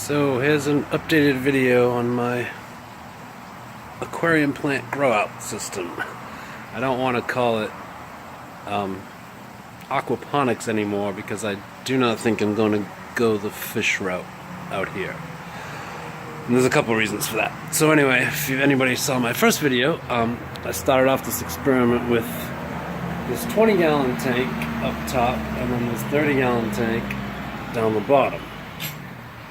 So here's an updated video on my aquarium plant growout system. I don't want to call it aquaponics anymore because I do not think I'm going to go the fish route out here. And there's a couple reasons for that. So anyway, if anybody saw my first video, I started off this experiment with this 20-gallon tank up top and then this 30-gallon tank down the bottom.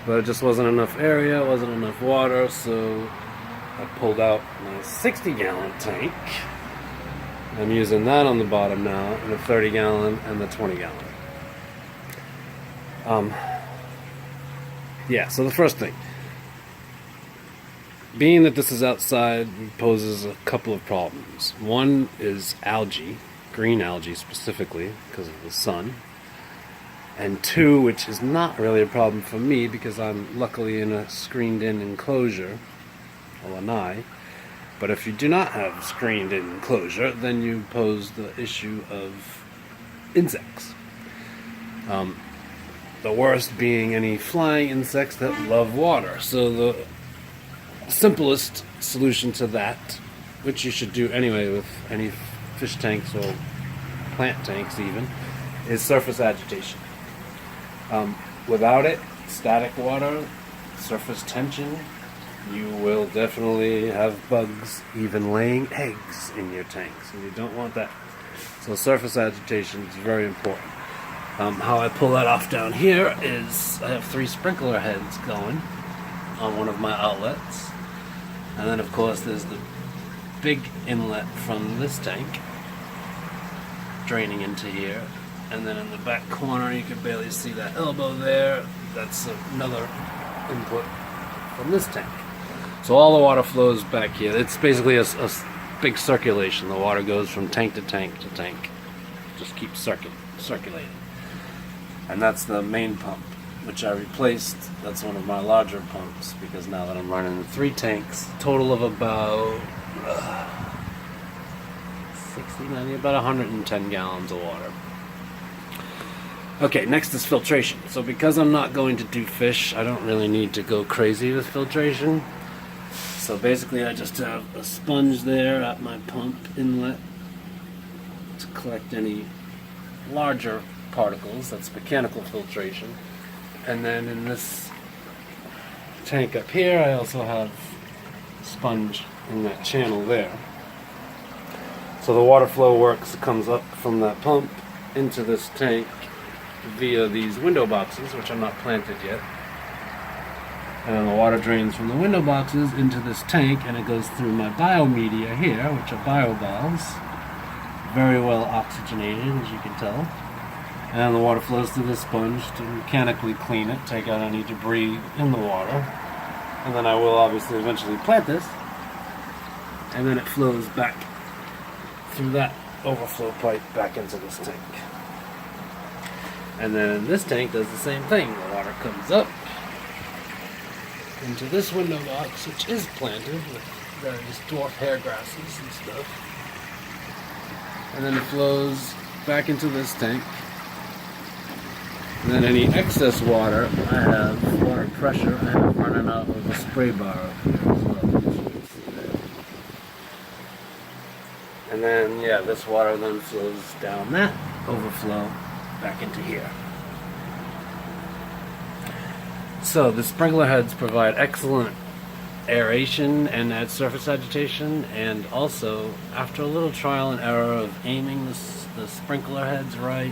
But it just wasn't enough area, wasn't enough water, so I pulled out my 60-gallon tank. I'm using that on the bottom now, and the 30-gallon and the 20-gallon. Yeah, so the first thing. Being that this is outside poses a couple of problems. One is algae, green algae specifically, because of the sun. And two, which is not really a problem for me because I'm luckily in a screened-in enclosure, a lanai. But if you do not have screened-in enclosure, then you pose the issue of insects. The worst being any flying insects that love water. So the simplest solution to that, which you should do anyway with any fish tanks or plant tanks even, is surface agitation. Without it, static water, surface tension, you will definitely have bugs even laying eggs in your tanks, and you don't want that. So surface agitation is very important. How I pull that off down here is I have 3 sprinkler heads going on one of my outlets, and then of course there's the big inlet from this tank draining into here. And then in the back corner, you can barely see that elbow there. That's another input from this tank. So all the water flows back here. It's basically a big circulation. The water goes from tank to tank to tank. Just keeps circulating. And that's the main pump, which I replaced. That's one of my larger pumps, because now that I'm running 3 tanks, total of about 60, 90, about 110 gallons of water. Okay, next is filtration. So because I'm not going to do fish, I don't really need to go crazy with filtration. So basically I just have a sponge there at my pump inlet to collect any larger particles. That's mechanical filtration. And then in this tank up here, I also have a sponge in that channel there. So the water flow comes up from that pump into this tank via these window boxes, which are not planted yet. And then the water drains from the window boxes into this tank, and it goes through my biomedia here, which are bioballs. Very well oxygenated, as you can tell. And then the water flows through this sponge to mechanically clean it, take out any debris in the water. And then I will obviously eventually plant this. And then it flows back through that overflow pipe back into this tank. And then this tank does the same thing. The water comes up into this window box, which is planted with various dwarf hair grasses and stuff. And then it flows back into this tank. And then any excess water, I have water pressure, I have running out of a spray bar up here as well. And then, yeah, this water then flows down that overflow back into here. So the sprinkler heads provide excellent aeration and add surface agitation, and also after a little trial and error of aiming the sprinkler heads right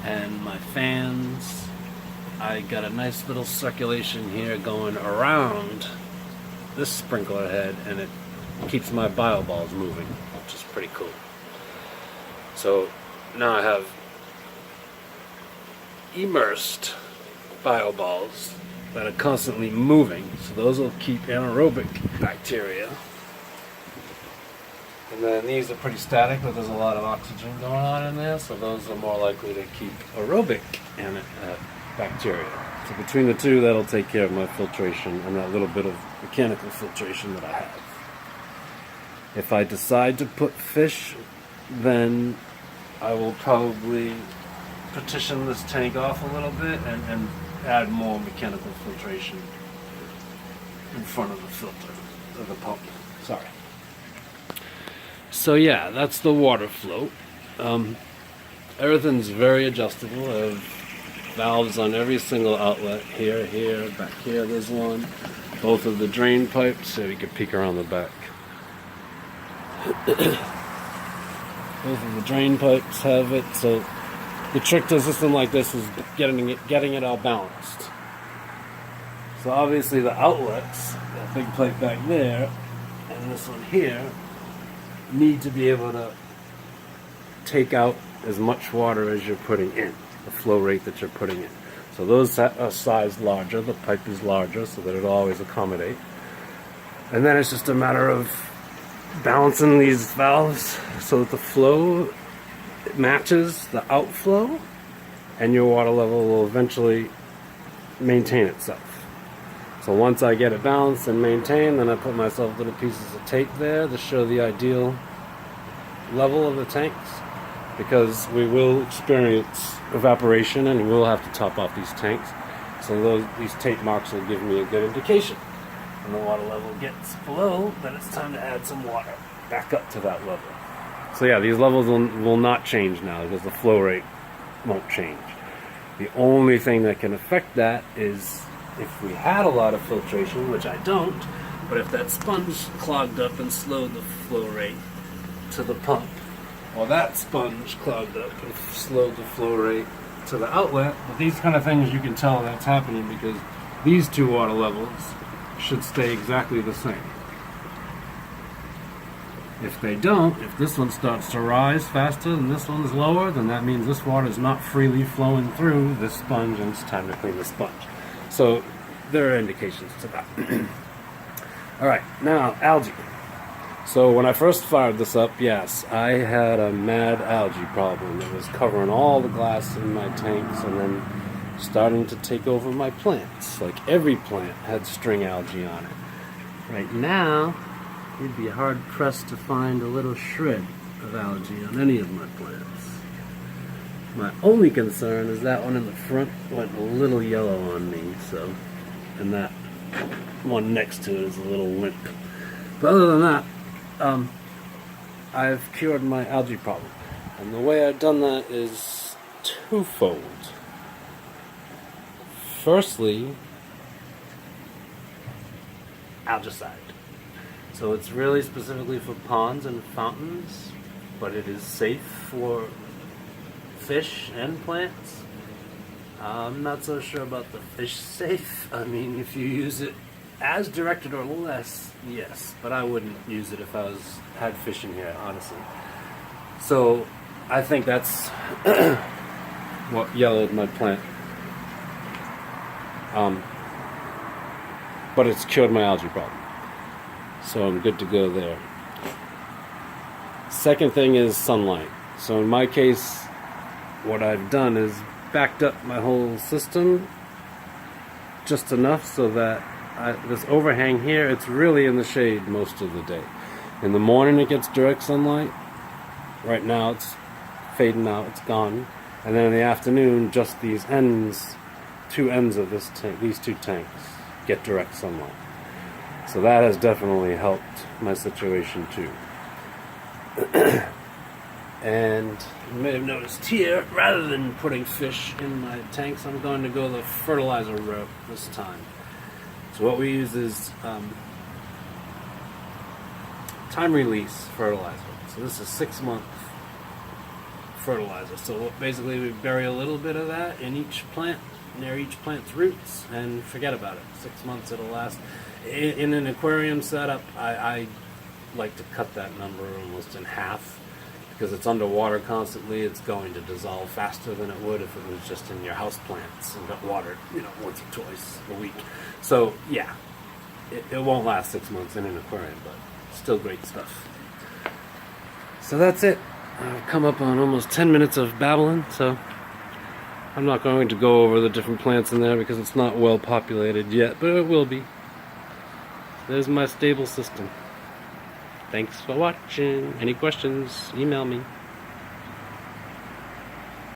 and my fans, I got a nice little circulation here going around this sprinkler head, and it keeps my bioballs moving, which is pretty cool. So now I have immersed bioballs that are constantly moving, so those will keep anaerobic bacteria. And then these are pretty static, but there's a lot of oxygen going on in there, so those are more likely to keep aerobic bacteria. So between the two, that'll take care of my filtration and that little bit of mechanical filtration that I have. If I decide to put fish, then I will probably partition this tank off a little bit and add more mechanical filtration in front of the filter, of the pump. Sorry. So yeah, that's the water flow. Everything's very adjustable. I have valves on every single outlet. Here, back here there's one. Both of the drain pipes, so you can peek around the back. Both of the drain pipes have it, so the trick to a system like this is getting it all balanced. So obviously the outlets, that big pipe back there, and this one here, need to be able to take out as much water as you're putting in, the flow rate that you're putting in. So those are sized larger, the pipe is larger so that it'll always accommodate. And then it's just a matter of balancing these valves so that the flow matches the outflow and your water level will eventually maintain itself. So once I get it balanced and maintained, then I put myself little pieces of tape there to show the ideal level of the tanks, because we will experience evaporation and we will have to top off these tanks. So these tape marks will give me a good indication. When the water level gets below, then it's time to add some water back up to that level. So yeah, these levels will not change now because the flow rate won't change. The only thing that can affect that is if we had a lot of filtration, which I don't, but if that sponge clogged up and slowed the flow rate to the pump, or that sponge clogged up and slowed the flow rate to the outlet, but these kind of things you can tell that's happening because these two water levels should stay exactly the same. If they don't, if this one starts to rise faster and this one's lower, then that means this water is not freely flowing through this sponge and it's time to clean the sponge. So there are indications to that. Alright, now algae. So when I first fired this up, yes, I had a mad algae problem. It was covering all the glass in my tanks and then starting to take over my plants. Like every plant had string algae on it. Right now, you'd be hard pressed to find a little shred of algae on any of my plants. My only concern is that one in the front went a little yellow on me, so, and that one next to it is a little limp. But other than that, I've cured my algae problem. And the way I've done that is twofold. Firstly, algicide. So it's really specifically for ponds and fountains, but it is safe for fish and plants. I'm not so sure about the fish safe. I mean, if you use it as directed or less, yes, but I wouldn't use it if I had fish in here, honestly. So I think that's what yellowed my plant. But it's cured my algae problem. So I'm good to go there. Second thing is sunlight. So in my case, what I've done is backed up my whole system just enough so that this overhang here, it's really in the shade most of the day. In the morning it gets direct sunlight. Right now it's fading out, it's gone. And then in the afternoon, just these ends, two ends of this tank, these two tanks, get direct sunlight. So that has definitely helped my situation too. And you may have noticed here, rather than putting fish in my tanks, I'm going to go the fertilizer route this time. So what we use is time release fertilizer. So this is 6-month fertilizer. So basically we bury a little bit of that in each plant, near each plant's roots, and forget about it. 6 months it'll last. In an aquarium setup, I like to cut that number almost in half. Because it's underwater constantly, it's going to dissolve faster than it would if it was just in your house plants and got watered, once or twice a week. So yeah, it won't last 6 months in an aquarium, but still great stuff. So that's it. I've come up on almost 10 minutes of babbling, so I'm not going to go over the different plants in there because it's not well populated yet, but it will be. There's my stable system. Thanks for watching. Any questions, email me.